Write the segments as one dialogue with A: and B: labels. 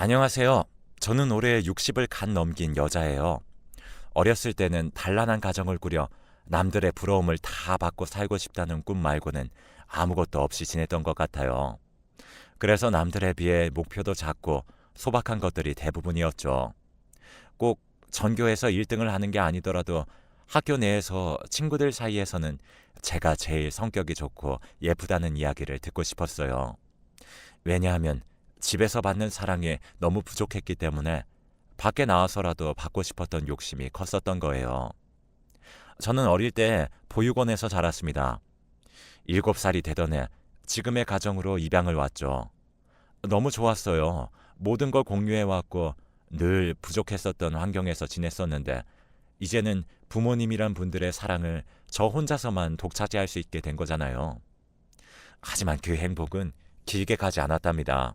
A: 안녕하세요. 저는 올해 60을 간 넘긴 여자예요. 어렸을 때는 단란한 가정을 꾸려 남들의 부러움을 다 받고 살고 싶다는 꿈 말고는 아무것도 없이 지냈던 것 같아요. 그래서 남들에 비해 목표도 작고 소박한 것들이 대부분이었죠. 꼭 전교에서 1등을 하는 게 아니더라도 학교 내에서 친구들 사이에서는 제가 제일 성격이 좋고 예쁘다는 이야기를 듣고 싶었어요. 왜냐하면 집에서 받는 사랑이 너무 부족했기 때문에 밖에 나와서라도 받고 싶었던 욕심이 컸었던 거예요. 저는 어릴 때 보육원에서 자랐습니다. 7살이 되던 해 지금의 가정으로 입양을 왔죠. 너무 좋았어요. 모든 걸 공유해 왔고 늘 부족했었던 환경에서 지냈었는데 이제는 부모님이란 분들의 사랑을 저 혼자서만 독차지할 수 있게 된 거잖아요. 하지만 그 행복은 길게 가지 않았답니다.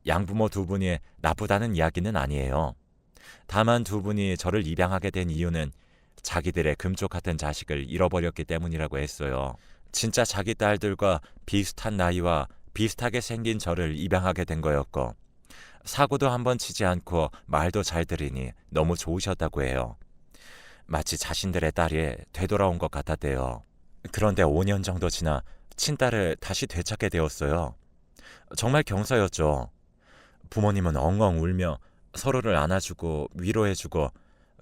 A: 양부모 두 분이 나쁘다는 이야기는 아니에요. 다만 두 분이 저를 입양하게 된 이유는 자기들의 금쪽 같은 자식을 잃어버렸기 때문이라고 했어요. 진짜 자기 딸들과 비슷한 나이와 비슷하게 생긴 저를 입양하게 된 거였고, 사고도 한번 치지 않고 말도 잘 들으니 너무 좋으셨다고 해요. 마치 자신들의 딸이 되돌아온 것 같았대요. 그런데 5년 정도 지나 친딸을 다시 되찾게 되었어요. 정말 경사였죠. 부모님은 엉엉 울며 서로를 안아주고 위로해주고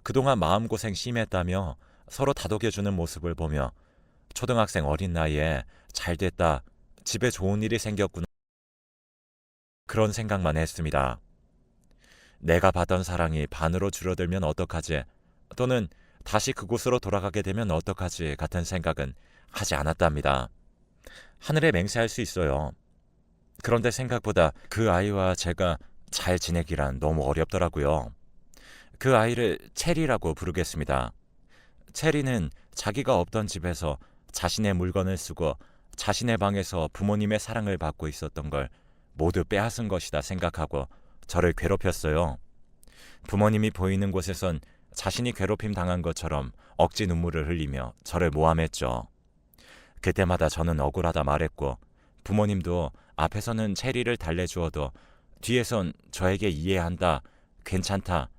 A: 그동안 마음고생 심했다며 서로 다독여주는 모습을 보며 초등학생 어린 나이에 잘됐다, 집에 좋은 일이 생겼구나, 그런 생각만 했습니다. 내가 받던 사랑이 반으로 줄어들면 어떡하지, 또는 다시 그곳으로 돌아가게 되면 어떡하지 같은 생각은 하지 않았답니다. 하늘에 맹세할 수 있어요. 그런데 생각보다 그 아이와 제가 잘 지내기란 너무 어렵더라고요. 그 아이를 체리라고 부르겠습니다. 체리는 자기가 없던 집에서 자신의 물건을 쓰고 자신의 방에서 부모님의 사랑을 받고 있었던 걸 모두 빼앗은 것이다 생각하고 저를 괴롭혔어요. 부모님이 보이는 곳에선 자신이 괴롭힘 당한 것처럼 억지 눈물을 흘리며 저를 모함했죠. 그때마다 저는 억울하다 말했고 부모님도 앞에서는 체리를 달래주어도 뒤에선 저에게 이해한다, 괜찮다,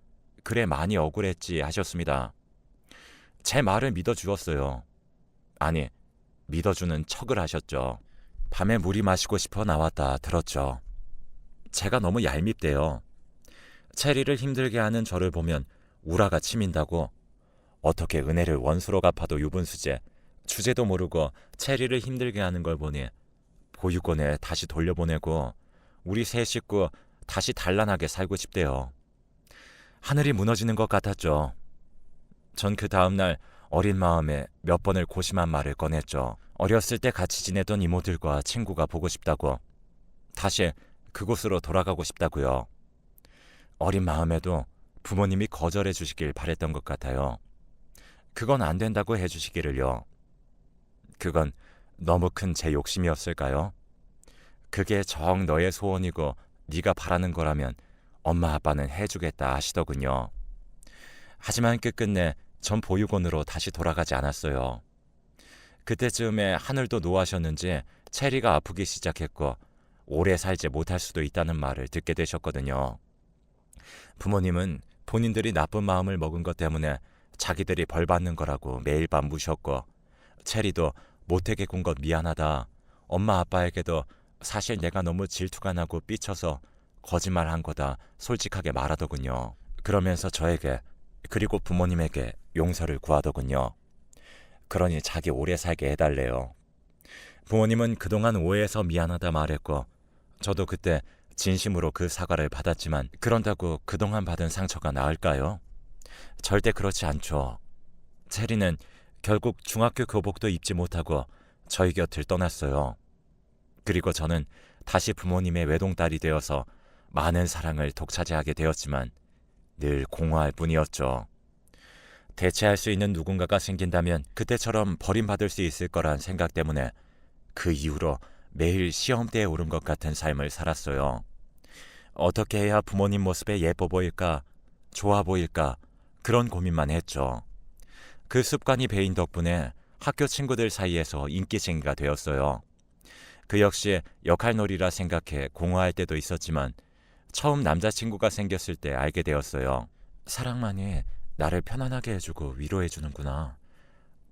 A: 그래 많이 억울했지 하셨습니다. 제 말을 믿어주었어요. 아니, 믿어주는 척을 하셨죠. 밤에 물이 마시고 싶어 나왔다 들었죠. 제가 너무 얄밉대요. 체리를 힘들게 하는 저를 보면 우라가 치민다고, 어떻게 은혜를 원수로 갚아도 유분수제, 주제도 모르고 체리를 힘들게 하는 걸 보니 보육원에 다시 돌려보내고 우리 세 식구 다시 단란하게 살고 싶대요. 하늘이 무너지는 것 같았죠. 전 그 다음날 어린 마음에 몇 번을 고심한 말을 꺼냈죠. 어렸을 때 같이 지내던 이모들과 친구가 보고 싶다고, 다시 그곳으로 돌아가고 싶다고요. 어린 마음에도 부모님이 거절해 주시길 바랬던 것 같아요. 그건 안 된다고 해 주시기를요. 그건 너무 큰 제 욕심이었을까요? 그게 정 너의 소원이고 네가 바라는 거라면 엄마 아빠는 해주겠다 하시더군요. 하지만 끝끝내 전 보육원으로 다시 돌아가지 않았어요. 그때쯤에 하늘도 노하셨는지 체리가 아프기 시작했고 오래 살지 못할 수도 있다는 말을 듣게 되셨거든요. 부모님은 본인들이 나쁜 마음을 먹은 것 때문에 자기들이 벌 받는 거라고 매일 밤 무셨고, 체리도 못되게 군 것 미안하다, 엄마 아빠에게도 사실 내가 너무 질투가 나고 삐쳐서 거짓말한 거다 솔직하게 말하더군요. 그러면서 저에게 그리고 부모님에게 용서를 구하더군요. 그러니 자기 오래 살게 해달래요. 부모님은 그동안 오해해서 미안하다 말했고 저도 그때 진심으로 그 사과를 받았지만 그런다고 그동안 받은 상처가 나을까요? 절대 그렇지 않죠. 체리는 결국 중학교 교복도 입지 못하고 저희 곁을 떠났어요. 그리고 저는 다시 부모님의 외동딸이 되어서 많은 사랑을 독차지하게 되었지만 늘 공허할 뿐이었죠. 대체할 수 있는 누군가가 생긴다면 그때처럼 버림받을 수 있을 거란 생각 때문에 그 이후로 매일 시험대에 오른 것 같은 삶을 살았어요. 어떻게 해야 부모님 모습에 예뻐 보일까, 좋아 보일까, 그런 고민만 했죠. 그 습관이 배인 덕분에 학교 친구들 사이에서 인기쟁이가 되었어요. 그 역시 역할놀이라 생각해 공허할 때도 있었지만 처음 남자친구가 생겼을 때 알게 되었어요. 사랑만이 나를 편안하게 해주고 위로해주는구나.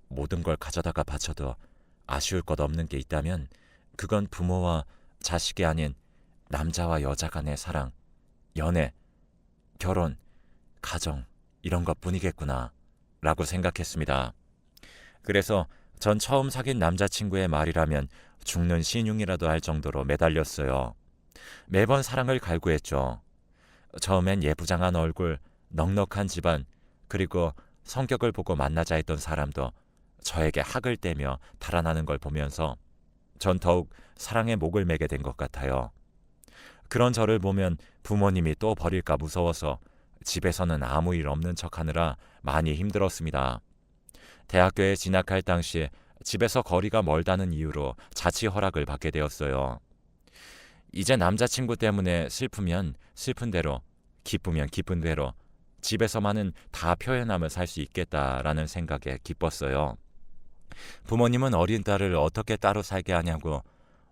A: 모든 걸 가져다가 바쳐도 아쉬울 것 없는 게 있다면 그건 부모와 자식이 아닌 남자와 여자 간의 사랑, 연애, 결혼, 가정 이런 것뿐이겠구나 라고 생각했습니다. 그래서 전 처음 사귄 남자친구의 말이라면 죽는 신용이라도 할 정도로 매달렸어요. 매번 사랑을 갈구했죠. 처음엔 예부장한 얼굴, 넉넉한 집안, 그리고 성격을 보고 만나자 했던 사람도 저에게 학을 떼며 달아나는 걸 보면서 전 더욱 사랑에 목을 매게 된 것 같아요. 그런 저를 보면 부모님이 또 버릴까 무서워서 집에서는 아무 일 없는 척하느라 많이 힘들었습니다. 대학교에 진학할 당시 집에서 거리가 멀다는 이유로 자취 허락을 받게 되었어요. 이제 남자친구 때문에 슬프면 슬픈 대로, 기쁘면 기쁜 대로 집에서만은 다 표현하며 살 수 있겠다라는 생각에 기뻤어요. 부모님은 어린 딸을 어떻게 따로 살게 하냐고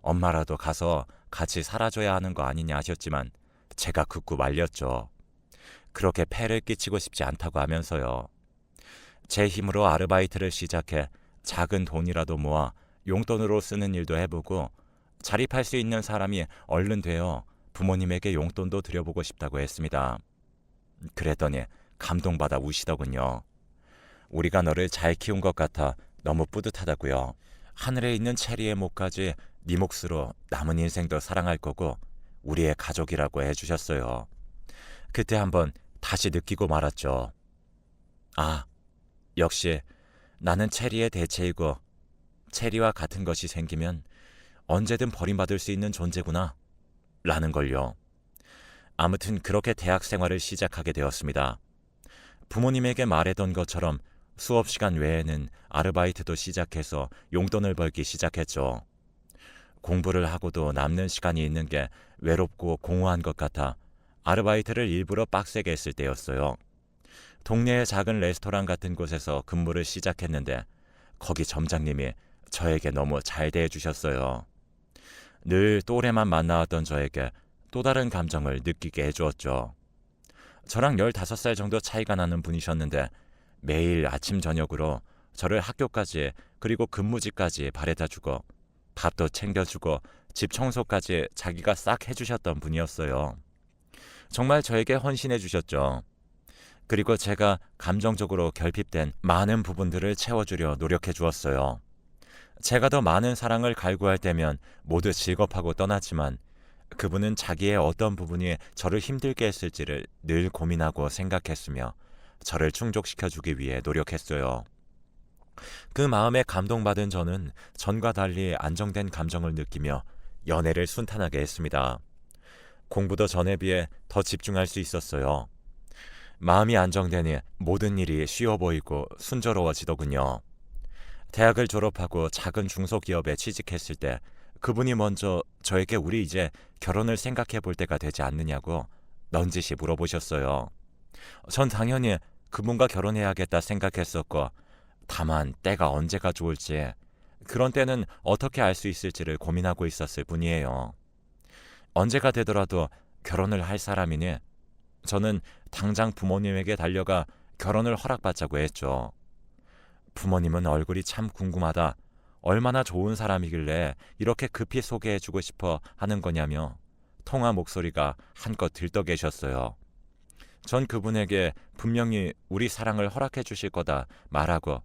A: 엄마라도 가서 같이 살아줘야 하는 거 아니냐 하셨지만 제가 극구 말렸죠. 그렇게 폐를 끼치고 싶지 않다고 하면서요. 제 힘으로 아르바이트를 시작해 작은 돈이라도 모아 용돈으로 쓰는 일도 해보고 자립할 수 있는 사람이 얼른 되어 부모님에게 용돈도 드려보고 싶다고 했습니다. 그랬더니 감동받아 우시더군요. 우리가 너를 잘 키운 것 같아 너무 뿌듯하다고요. 하늘에 있는 체리의 목까지 네 몫으로 남은 인생도 사랑할 거고 우리의 가족이라고 해주셨어요. 그때 한번 다시 느끼고 말았죠. 아, 역시 나는 체리의 대체이고 체리와 같은 것이 생기면 언제든 버림받을 수 있는 존재구나 라는 걸요. 아무튼 그렇게 대학 생활을 시작하게 되었습니다. 부모님에게 말했던 것처럼 수업 시간 외에는 아르바이트도 시작해서 용돈을 벌기 시작했죠. 공부를 하고도 남는 시간이 있는 게 외롭고 공허한 것 같아 아르바이트를 일부러 빡세게 했을 때였어요. 동네의 작은 레스토랑 같은 곳에서 근무를 시작했는데 거기 점장님이 저에게 너무 잘 대해주셨어요. 늘 또래만 만나왔던 저에게 또 다른 감정을 느끼게 해주었죠. 저랑 15살 정도 차이가 나는 분이셨는데 매일 아침 저녁으로 저를 학교까지 그리고 근무지까지 바래다주고 밥도 챙겨주고 집 청소까지 자기가 싹 해주셨던 분이었어요. 정말 저에게 헌신해 주셨죠. 그리고 제가 감정적으로 결핍된 많은 부분들을 채워주려 노력해 주었어요. 제가 더 많은 사랑을 갈구할 때면 모두 질겁하고 떠났지만 그분은 자기의 어떤 부분이 저를 힘들게 했을지를 늘 고민하고 생각했으며 저를 충족시켜주기 위해 노력했어요. 그 마음에 감동받은 저는 전과 달리 안정된 감정을 느끼며 연애를 순탄하게 했습니다. 공부도 전에 비해 더 집중할 수 있었어요. 마음이 안정되니 모든 일이 쉬워 보이고 순조로워지더군요. 대학을 졸업하고 작은 중소기업에 취직했을 때 그분이 먼저 저에게 우리 이제 결혼을 생각해 볼 때가 되지 않느냐고 넌지시 물어보셨어요. 전 당연히 그분과 결혼해야겠다 생각했었고 다만 때가 언제가 좋을지 그런 때는 어떻게 알 수 있을지를 고민하고 있었을 뿐이에요. 언제가 되더라도 결혼을 할 사람이니 저는 당장 부모님에게 달려가 결혼을 허락받자고 했죠. 부모님은 얼굴이 참 궁금하다. 얼마나 좋은 사람이길래 이렇게 급히 소개해주고 싶어 하는 거냐며 통화 목소리가 한껏 들떠 계셨어요. 전 그분에게 분명히 우리 사랑을 허락해 주실 거다 말하고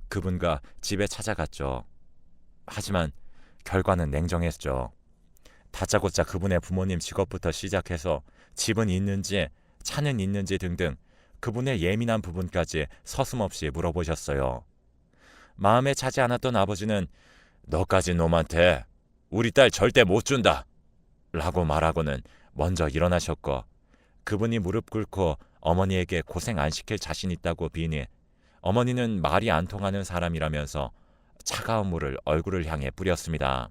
A: 그분과 집에 찾아갔죠. 하지만 결과는 냉정했죠. 다짜고짜 그분의 부모님 직업부터 시작해서 집은 있는지 차는 있는지 등등 그분의 예민한 부분까지 서슴없이 물어보셨어요. 마음에 차지 않았던 아버지는 너까지 놈한테 우리 딸 절대 못 준다 라고 말하고는 먼저 일어나셨고 그분이 무릎 꿇고 어머니에게 고생 안 시킬 자신 있다고 비니 어머니는 말이 안 통하는 사람이라면서 차가운 물을 얼굴을 향해 뿌렸습니다.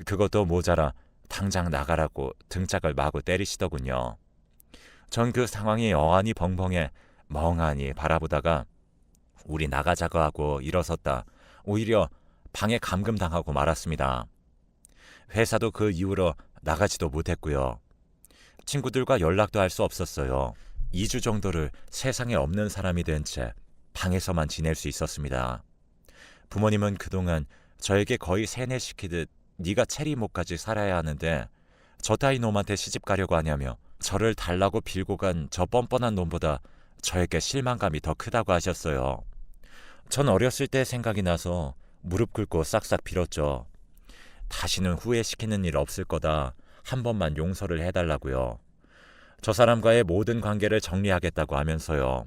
A: 그것도 모자라 당장 나가라고 등짝을 마구 때리시더군요. 전 그 상황이 어안이 벙벙해 멍하니 바라보다가 우리 나가자고 하고 일어섰다 오히려 방에 감금당하고 말았습니다. 회사도 그 이후로 나가지도 못했고요. 친구들과 연락도 할 수 없었어요. 2주 정도를 세상에 없는 사람이 된 채 방에서만 지낼 수 있었습니다. 부모님은 그동안 저에게 거의 세뇌시키듯 네가 체리목까지 살아야 하는데 저 따위 놈한테 시집 가려고 하냐며 저를 달라고 빌고 간 저 뻔뻔한 놈보다 저에게 실망감이 더 크다고 하셨어요. 전 어렸을 때 생각이 나서 무릎 꿇고 싹싹 빌었죠. 다시는 후회시키는 일 없을 거다. 한 번만 용서를 해달라고요. 저 사람과의 모든 관계를 정리하겠다고 하면서요.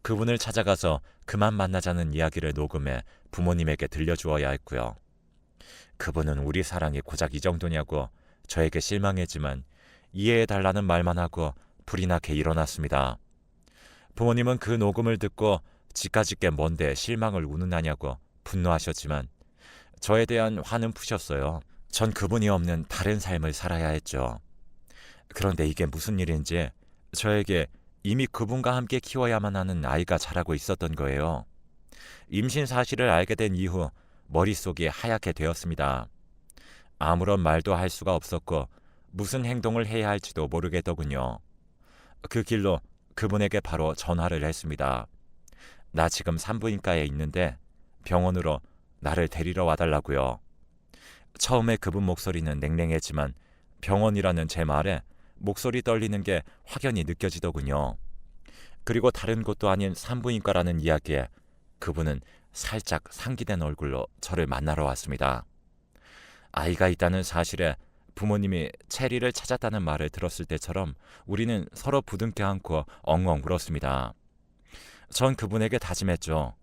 A: 그분을 찾아가서 그만 만나자는 이야기를 녹음해 부모님에게 들려주어야 했고요. 그분은 우리 사랑이 고작 이 정도냐고 저에게 실망했지만 이해해달라는 말만 하고 불이 나게 일어났습니다. 부모님은 그 녹음을 듣고 지까짓 게 뭔데 실망을 운운하냐고 분노하셨지만 저에 대한 화는 푸셨어요. 전 그분이 없는 다른 삶을 살아야 했죠. 그런데 이게 무슨 일인지 저에게 이미 그분과 함께 키워야만 하는 아이가 자라고 있었던 거예요. 임신 사실을 알게 된 이후 머릿속이 하얗게 되었습니다. 아무런 말도 할 수가 없었고 무슨 행동을 해야 할지도 모르겠더군요. 그 길로 그분에게 바로 전화를 했습니다. 나 지금 산부인과에 있는데 병원으로 나를 데리러 와달라고요. 처음에 그분 목소리는 냉랭했지만 병원이라는 제 말에 목소리 떨리는 게 확연히 느껴지더군요. 그리고 다른 곳도 아닌 산부인과라는 이야기에 그분은 살짝 상기된 얼굴로 저를 만나러 왔습니다. 아이가 있다는 사실에 부모님이 체리를 찾았다는 말을 들었을 때처럼 우리는 서로 부둥켜 안고 엉엉 울었습니다. 전 그분에게 다짐했죠.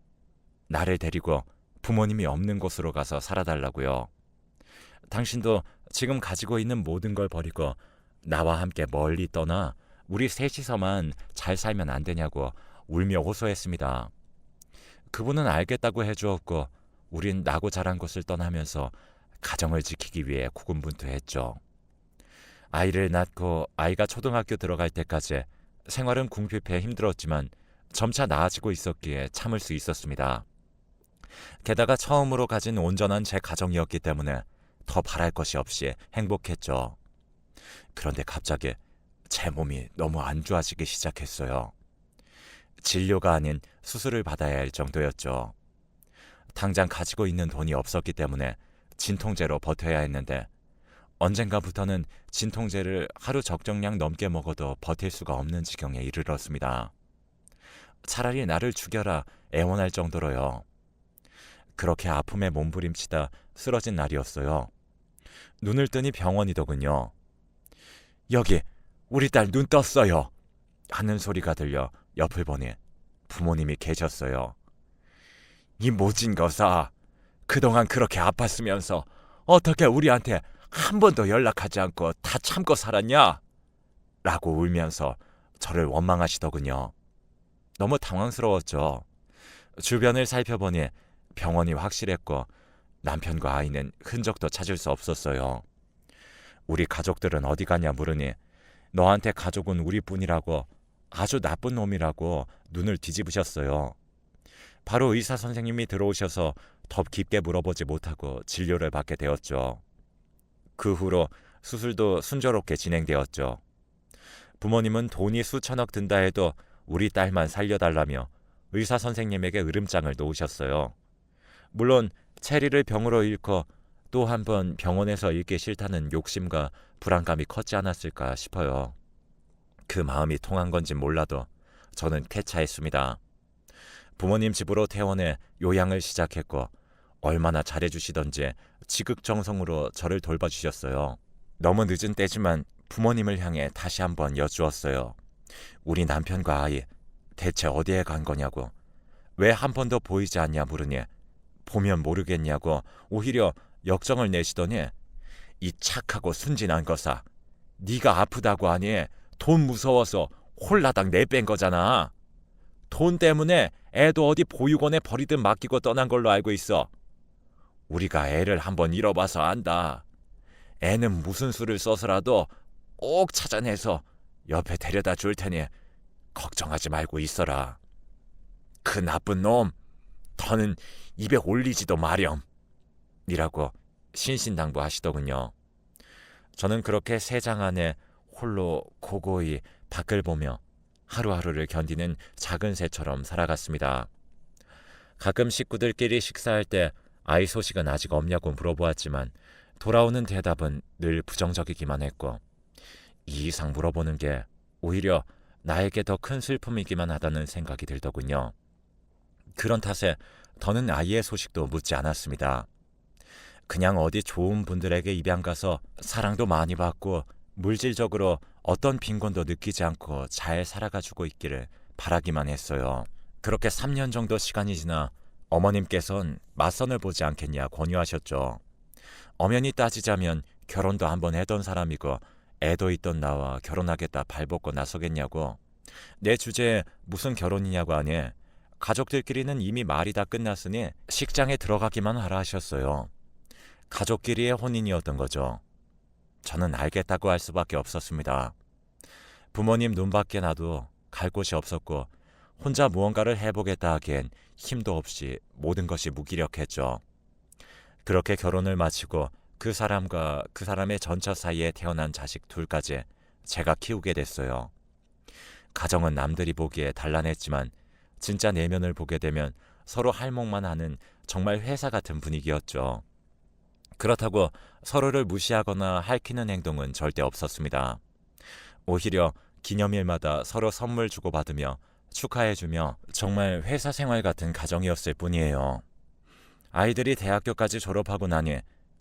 A: 나를 데리고 부모님이 없는 곳으로 가서 살아달라고요. 당신도 지금 가지고 있는 모든 걸 버리고 나와 함께 멀리 떠나 우리 셋이서만 잘 살면 안 되냐고 울며 호소했습니다. 그분은 알겠다고 해주었고 우린 나고 자란 곳을 떠나면서 가정을 지키기 위해 고군분투했죠. 아이를 낳고 아이가 초등학교 들어갈 때까지 생활은 궁핍해 힘들었지만 점차 나아지고 있었기에 참을 수 있었습니다. 게다가 처음으로 가진 온전한 제 가정이었기 때문에 더 바랄 것이 없이 행복했죠. 그런데 갑자기 제 몸이 너무 안 좋아지기 시작했어요. 진료가 아닌 수술을 받아야 할 정도였죠. 당장 가지고 있는 돈이 없었기 때문에 진통제로 버텨야 했는데 언젠가부터는 진통제를 하루 적정량 넘게 먹어도 버틸 수가 없는 지경에 이르렀습니다. 차라리 나를 죽여라 애원할 정도로요. 그렇게 아픔에 몸부림치다 쓰러진 날이었어요. 눈을 뜨니 병원이더군요. 여기 우리 딸 눈 떴어요 하는 소리가 들려 옆을 보니 부모님이 계셨어요. 이 모진 것아, 그동안 그렇게 아팠으면서 어떻게 우리한테 한 번도 연락하지 않고 다 참고 살았냐? 라고 울면서 저를 원망하시더군요. 너무 당황스러웠죠. 주변을 살펴보니 병원이 확실했고 남편과 아이는 흔적도 찾을 수 없었어요. 우리 가족들은 어디 가냐 물으니 너한테 가족은 우리뿐이라고 아주 나쁜 놈이라고 눈을 뒤집으셨어요. 바로 의사 선생님이 들어오셔서 더 깊게 물어보지 못하고 진료를 받게 되었죠. 그 후로 수술도 순조롭게 진행되었죠. 부모님은 돈이 수천억 든다 해도 우리 딸만 살려달라며 의사 선생님에게 으름장을 놓으셨어요. 물론 체리를 병으로 잃고 또 한 번 병원에서 잃기 싫다는 욕심과 불안감이 컸지 않았을까 싶어요. 그 마음이 통한 건진 몰라도 저는 쾌차했습니다. 부모님 집으로 퇴원해 요양을 시작했고 얼마나 잘해주시던지 지극정성으로 저를 돌봐주셨어요. 너무 늦은 때지만 부모님을 향해 다시 한번 여쭈었어요. 우리 남편과 아이 대체 어디에 간 거냐고, 왜 한 번도 보이지 않냐 물으니 보면 모르겠냐고 오히려 역정을 내시더니 이 착하고 순진한 거사, 네가 아프다고 하니 돈 무서워서 홀라당 내뺀 거잖아. 돈 때문에 애도 어디 보육원에 버리듯 맡기고 떠난 걸로 알고 있어. 우리가 애를 한번 잃어봐서 안다. 애는 무슨 수를 써서라도 꼭 찾아내서 옆에 데려다 줄 테니 걱정하지 말고 있어라. 그 나쁜 놈, 더는 입에 올리지도 마렴. 이라고 신신당부하시더군요. 저는 그렇게 3장 안에 홀로 고고히 밖을 보며 하루하루를 견디는 작은 새처럼 살아갔습니다. 가끔 식구들끼리 식사할 때 아이 소식은 아직 없냐고 물어보았지만 돌아오는 대답은 늘 부정적이기만 했고, 이 이상 물어보는 게 오히려 나에게 더 큰 슬픔이기만 하다는 생각이 들더군요. 그런 탓에 더는 아이의 소식도 묻지 않았습니다. 그냥 어디 좋은 분들에게 입양 가서 사랑도 많이 받고 물질적으로 어떤 빈곤도 느끼지 않고 잘 살아가지고 있기를 바라기만 했어요. 그렇게 3년 정도 시간이 지나 어머님께선 맞선을 보지 않겠냐 권유하셨죠. 엄연히 따지자면 결혼도 한번 해던 사람이고 애도 있던 나와 결혼하겠다 발벗고 나서겠냐고. 내 주제에 무슨 결혼이냐고 하니 가족들끼리는 이미 말이 다 끝났으니 식장에 들어가기만 하라 하셨어요. 가족끼리의 혼인이었던 거죠. 저는 알겠다고 할 수밖에 없었습니다. 부모님 눈밖에 나도 갈 곳이 없었고 혼자 무언가를 해보겠다 하기엔 힘도 없이 모든 것이 무기력했죠. 그렇게 결혼을 마치고 그 사람과 그 사람의 전처 사이에 태어난 자식 둘까지 제가 키우게 됐어요. 가정은 남들이 보기에 단란했지만 진짜 내면을 보게 되면 서로 할목만 하는 정말 회사 같은 분위기였죠. 그렇다고 서로를 무시하거나 할퀴는 행동은 절대 없었습니다. 오히려 기념일마다 서로 선물 주고받으며 축하해주며 정말 회사 생활 같은 가정이었을 뿐이에요. 아이들이 대학교까지 졸업하고 나니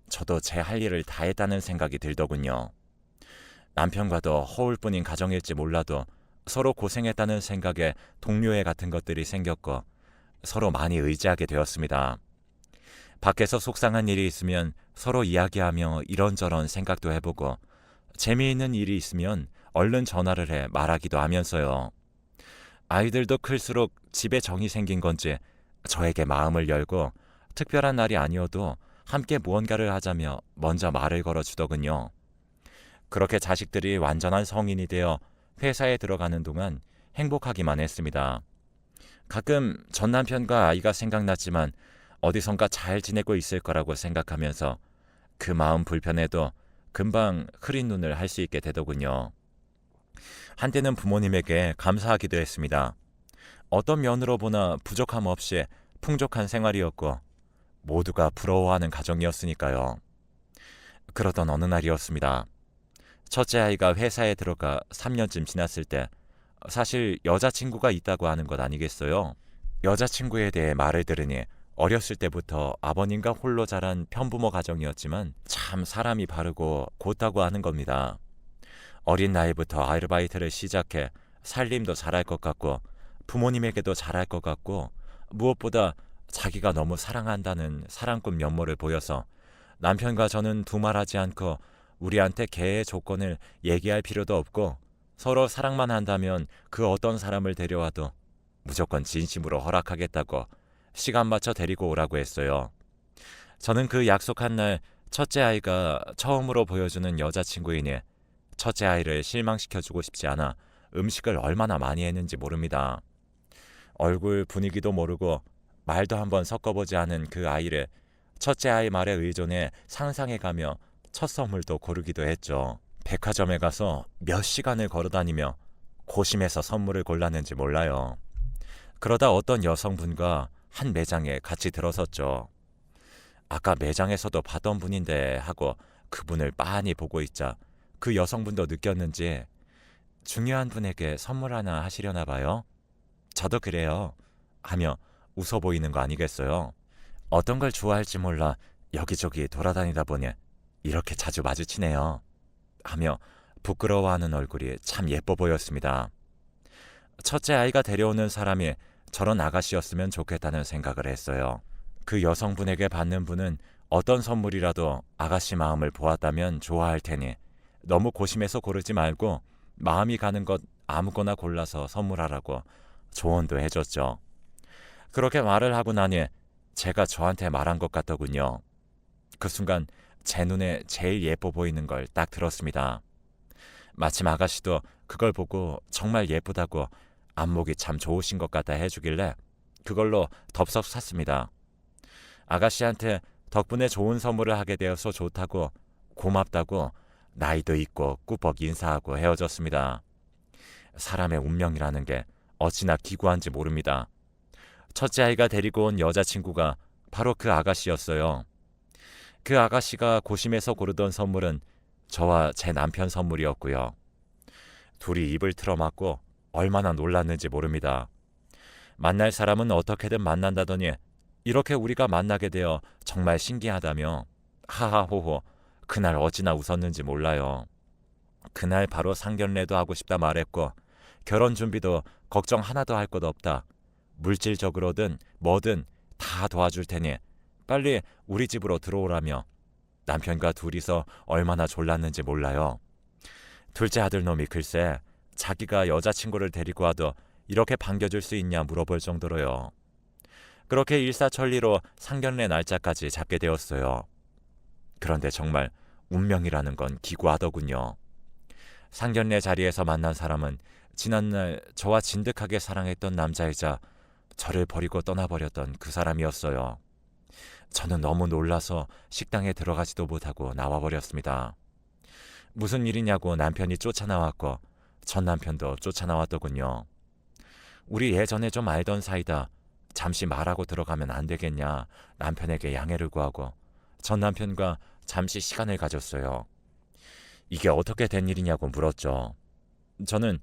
A: 저도 제 할 일을 다 했다는 생각이 들더군요. 남편과도 허울뿐인 가정일지 몰라도 서로 고생했다는 생각에 동료애 같은 것들이 생겼고 서로 많이 의지하게 되었습니다. 밖에서 속상한 일이 있으면 서로 이야기하며 이런저런 생각도 해보고 재미있는 일이 있으면 얼른 전화를 해 말하기도 하면서요. 아이들도 클수록 집에 정이 생긴 건지 저에게 마음을 열고 특별한 날이 아니어도 함께 무언가를 하자며 먼저 말을 걸어주더군요. 그렇게 자식들이 완전한 성인이 되어 회사에 들어가는 동안 행복하기만 했습니다. 가끔 전 남편과 아이가 생각났지만 어디선가 잘 지내고 있을 거라고 생각하면서 그 마음 불편해도 금방 흐린 눈을 할 수 있게 되더군요. 한때는 부모님에게 감사하기도 했습니다. 어떤 면으로 보나 부족함 없이 풍족한 생활이었고 모두가 부러워하는 가정이었으니까요. 그러던 어느 날이었습니다. 첫째 아이가 회사에 들어가 3년쯤 지났을 때 사실 여자친구가 있다고 하는 것 아니겠어요? 여자친구에 대해 말을 들으니 어렸을 때부터 아버님과 홀로 자란 편부모 가정이었지만 참 사람이 바르고 곧다고 하는 겁니다. 어린 나이부터 아르바이트를 시작해 살림도 잘할 것 같고 부모님에게도 잘할 것 같고 무엇보다 자기가 너무 사랑한다는 사랑꾼 면모를 보여서 남편과 저는 두말하지 않고 우리한테 개의 조건을 얘기할 필요도 없고 서로 사랑만 한다면 그 어떤 사람을 데려와도 무조건 진심으로 허락하겠다고 시간 맞춰 데리고 오라고 했어요. 저는 그 약속한 날 첫째 아이가 처음으로 보여주는 여자친구이니 첫째 아이를 실망시켜주고 싶지 않아 음식을 얼마나 많이 했는지 모릅니다. 얼굴 분위기도 모르고 말도 한번 섞어보지 않은 그 아이를 첫째 아이 말에 의존해 상상해가며 첫 선물도 고르기도 했죠. 백화점에 가서 몇 시간을 걸어다니며 고심해서 선물을 골랐는지 몰라요. 그러다 어떤 여성분과 한 매장에 같이 들어섰죠. 아까 매장에서도 봤던 분인데 하고 그분을 빤히 보고 있자 그 여성분도 느꼈는지 중요한 분에게 선물 하나 하시려나 봐요. 저도 그래요. 하며 웃어 보이는 거 아니겠어요? 어떤 걸 좋아할지 몰라 여기저기 돌아다니다 보니 이렇게 자주 마주치네요. 하며 부끄러워하는 얼굴이 참 예뻐 보였습니다. 첫째 아이가 데려오는 사람이 저런 아가씨였으면 좋겠다는 생각을 했어요. 그 여성분에게 받는 분은 어떤 선물이라도 아가씨 마음을 보았다면 좋아할 테니 너무 고심해서 고르지 말고 마음이 가는 것 아무거나 골라서 선물하라고 조언도 해줬죠. 그렇게 말을 하고 나니 제가 저한테 말한 것 같더군요. 그 순간 제 눈에 제일 예뻐 보이는 걸 딱 들었습니다. 마침 아가씨도 그걸 보고 정말 예쁘다고 안목이 참 좋으신 것 같다 해주길래 그걸로 덥석 샀습니다. 아가씨한테 덕분에 좋은 선물을 하게 되어서 좋다고 고맙다고 나이도 있고 꾸벅 인사하고 헤어졌습니다. 사람의 운명이라는 게 어찌나 기구한지 모릅니다. 첫째 아이가 데리고 온 여자친구가 바로 그 아가씨였어요. 그 아가씨가 고심해서 고르던 선물은 저와 제 남편 선물이었고요. 둘이 입을 틀어막고 얼마나 놀랐는지 모릅니다. 만날 사람은 어떻게든 만난다더니 이렇게 우리가 만나게 되어 정말 신기하다며 하하호호 그날 어찌나 웃었는지 몰라요. 그날 바로 상견례도 하고 싶다 말했고 결혼 준비도 걱정 하나도 할 것 없다. 물질적으로든 뭐든 다 도와줄 테니 빨리 우리 집으로 들어오라며 남편과 둘이서 얼마나 졸랐는지 몰라요. 둘째 아들놈이 글쎄 자기가 여자친구를 데리고 와도 이렇게 반겨줄 수 있냐 물어볼 정도로요. 그렇게 일사천리로 상견례 날짜까지 잡게 되었어요. 그런데 정말 운명이라는 건 기구하더군요. 상견례 자리에서 만난 사람은 지난날 저와 진득하게 사랑했던 남자이자 저를 버리고 떠나버렸던 그 사람이었어요. 저는 너무 놀라서 식당에 들어가지도 못하고 나와버렸습니다. 무슨 일이냐고 남편이 쫓아나왔고 전 남편도 쫓아나왔더군요. 우리 예전에 좀 알던 사이다. 잠시 말하고 들어가면 안 되겠냐 남편에게 양해를 구하고 전 남편과 잠시 시간을 가졌어요. 이게 어떻게 된 일이냐고 물었죠. 저는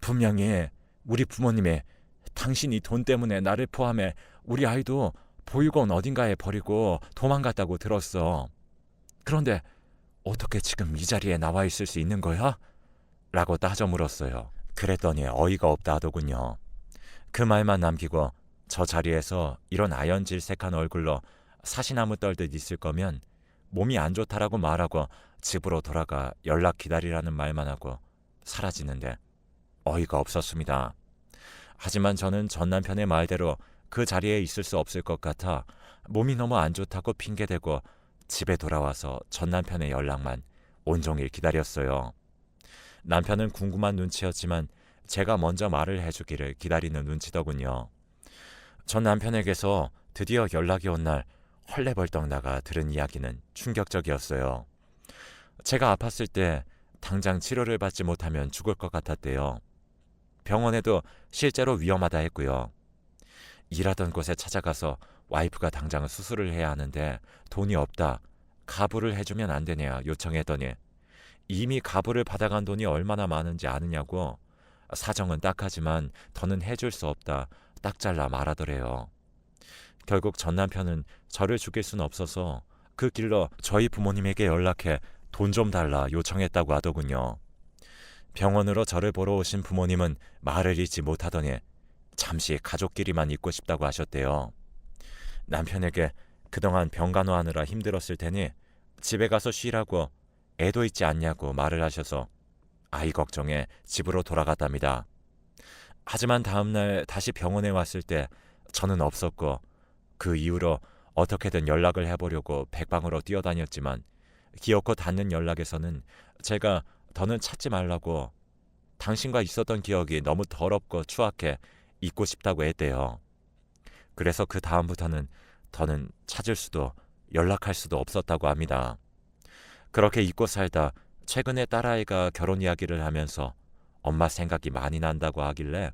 A: 분명히 우리 부모님이 당신이 돈 때문에 나를 포함해 우리 아이도 보육원 어딘가에 버리고 도망갔다고 들었어. 그런데 어떻게 지금 이 자리에 나와 있을 수 있는 거야? 라고 따져 물었어요. 그랬더니 어이가 없다 하더군요. 그 말만 남기고 저 자리에서 이런 아연질색한 얼굴로 사시나무 떨듯 있을 거면 몸이 안 좋다라고 말하고 집으로 돌아가 연락 기다리라는 말만 하고 사라지는데 어이가 없었습니다. 하지만 저는 전 남편의 말대로 그 자리에 있을 수 없을 것 같아 몸이 너무 안 좋다고 핑계대고 집에 돌아와서 전 남편의 연락만 온종일 기다렸어요. 남편은 궁금한 눈치였지만 제가 먼저 말을 해주기를 기다리는 눈치더군요. 전 남편에게서 드디어 연락이 온 날 헐레벌떡 나가 들은 이야기는 충격적이었어요. 제가 아팠을 때 당장 치료를 받지 못하면 죽을 것 같았대요. 병원에도 실제로 위험하다 했고요. 일하던 곳에 찾아가서 와이프가 당장 수술을 해야 하는데 돈이 없다. 가부를 해주면 안 되냐 요청했더니 이미 가부를 받아간 돈이 얼마나 많은지 아느냐고 사정은 딱하지만 더는 해줄 수 없다. 딱 잘라 말하더래요. 결국 전 남편은 저를 죽일 수는 없어서 그 길로 저희 부모님에게 연락해 돈 좀 달라 요청했다고 하더군요. 병원으로 저를 보러 오신 부모님은 말을 잇지 못하더니 잠시 가족끼리만 있고 싶다고 하셨대요. 남편에게 그동안 병간호하느라 힘들었을 테니 집에 가서 쉬라고 애도 있지 않냐고 말을 하셔서 아이 걱정에 집으로 돌아갔답니다. 하지만 다음날 다시 병원에 왔을 때 저는 없었고 그 이후로 어떻게든 연락을 해보려고 백방으로 뛰어다녔지만 기어코 닿는 연락에서는 제가 더는 찾지 말라고 당신과 있었던 기억이 너무 더럽고 추악해 잊고 싶다고 했대요. 그래서 그 다음부터는 더는 찾을 수도 연락할 수도 없었다고 합니다. 그렇게 잊고 살다 최근에 딸아이가 결혼 이야기를 하면서 엄마 생각이 많이 난다고 하길래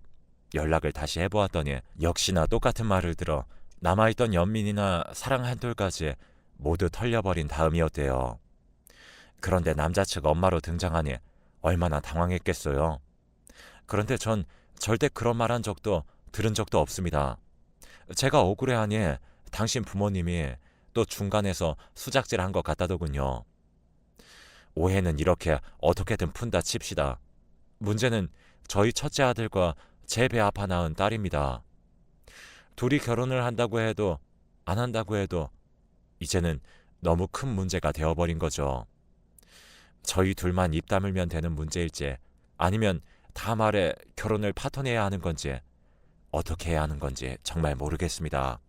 A: 연락을 다시 해보았더니 역시나 똑같은 말을 들어 남아있던 연민이나 사랑 한톨까지 모두 털려버린 다음이었대요. 그런데 남자 측 엄마로 등장하니 얼마나 당황했겠어요. 그런데 전 절대 그런 말 한 적도 들은 적도 없습니다. 제가 억울해하니 당신 부모님이 또 중간에서 수작질한 것 같다더군요. 오해는 이렇게 어떻게든 푼다 칩시다. 문제는 저희 첫째 아들과 제 배 아파 낳은 딸입니다. 둘이 결혼을 한다고 해도 안 한다고 해도 이제는 너무 큰 문제가 되어버린 거죠. 저희 둘만 입 다물면 되는 문제일지 아니면 다 말해 결혼을 파토내야 하는 건지 어떻게 해야 하는 건지 정말 모르겠습니다.